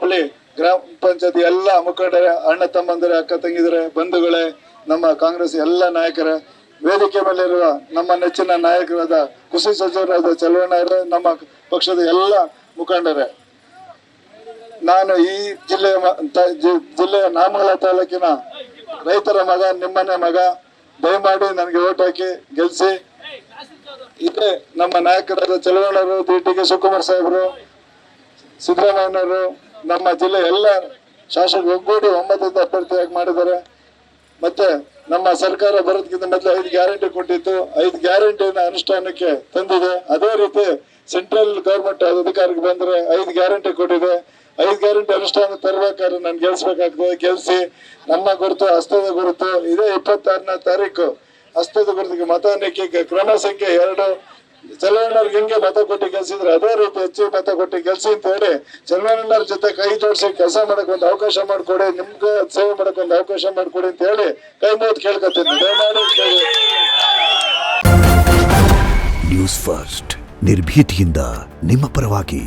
ಹೋಬಳಿ ಗ್ರಾಮ ಪಂಚಾಯತಿ ಎಲ್ಲ ಮುಖಂಡರೇ, ಅಣ್ಣ ತಮ್ಮಂದಿರೇ, ಅಕ್ಕ ತಂಗಿದರೇ, ಬಂಧುಗಳೇ, ನಮ್ಮ ಕಾಂಗ್ರೆಸ್ ಎಲ್ಲ ನಾಯಕರೇ, ವೇದಿಕೆ ಮೇಲಿರುವ ನಮ್ಮ ನೆಚ್ಚಿನ ನಾಯಕರಾದ ಕೃಷಿ ಸಚಿವರಾದ ಚಲುವಣ್ಣವರೇ, ನಮ್ಮ ಪಕ್ಷದ ಎಲ್ಲ ಮುಖಂಡರೇ, ನಾನು ಈ ಜಿಲ್ಲೆಯ ನಾಮಗಲ ತಾಲೂಕಿನ ರೈತರ ಮಗ, ನಿಮ್ಮನೆ ಮಗ. ದಯಮಾಡಿ ನನಗೆ ಓಟ್ ಹಾಕಿ ಗೆಲ್ಸಿ. ಇದೇ ನಮ್ಮ ನಾಯಕರಾದ ಚಲುವಣ್ಣವರು, ಡಿ.ಕೆ. ಶಿವಕುಮಾರ್ ಸಾಹೇಬರು, ಸಿದ್ದರಾಮಯ್ಯನವರು, ನಮ್ಮ ಜಿಲ್ಲೆ ಎಲ್ಲ ಶಾಸಕರು ಒಗ್ಗೂಡಿ ಒಮ್ಮತದ ಅಭ್ಯರ್ಥಿಯಾಗಿ ಮಾಡಿದ್ದಾರೆ. ಮತ್ತೆ ನಮ್ಮ ಸರ್ಕಾರ ಬರೋದಕ್ಕಿಂತ ಮೊದಲು 5 ಗ್ಯಾರಂಟಿ ಕೊಟ್ಟಿತ್ತು. 5 ಗ್ಯಾರಂಟಿನ ಅನುಷ್ಠಾನಕ್ಕೆ ತಂದಿದೆ. ಅದೇ ರೀತಿ ಸೆಂಟ್ರಲ್ ಗವರ್ಮೆಂಟ್ ಅಧಿಕಾರಕ್ಕೆ ಬಂದ್ರೆ 5 ಗ್ಯಾರಂಟಿ ಕೊಟ್ಟಿದೆ. 5 ಗ್ಯಾರಂಟಿ ಅನುಷ್ಠಾನ ತರಬೇಕಾದ್ರೆ ನಾನು ಗೆಲ್ಸ್ಬೇಕಾಗ್ತದೆ. ಗೆಲ್ಸಿ. ನಮ್ಮ ಗುರುತು ಹಸ್ತದ ಗುರುತು ಇದೇ 26ನೇ ತಾರೀಕು ಹಸ್ತದ ಗುರುತಿಗೆ ಮತ ಎಣಿಕೆ ಕ್ರಮ ಸಂಖ್ಯೆ 2. ಚಲುವಣ್ಣವ್ರಿಗೆ ಹೆಂಗೆ ಮತ ಕೊಟ್ಟು ಗೆಲ್ಸಿದ್ರೆ ಅದೇ ರೀತಿ ಹೆಚ್ಚು ಮತ ಕೊಟ್ಟು ಗೆಲ್ಸಿ ಅಂತ ಹೇಳಿ ಚಲುವಣ್ಣವ್ರ ಜೊತೆ ಕೈ ಜೋಡಿಸಿ ಕೆಲಸ ಮಾಡಕ್ ಒಂದು ಅವಕಾಶ ಮಾಡಿಕೊಡಿ, ನಿಮ್ಗೆ ಸೇವೆ ಮಾಡಕ್ ಒಂದು ಅವಕಾಶ ಮಾಡಿಕೊಡಿ ಅಂತ ಹೇಳಿ ಕೈ ಮುಗಿದು ಕೇಳ್ಕೊತೀನಿ. ನ್ಯೂಸ್ ಫಸ್ಟ್ ನಿರ್ಭೀತಿಯಿಂದ ನಿಮ್ಮ ಪರವಾಗಿ.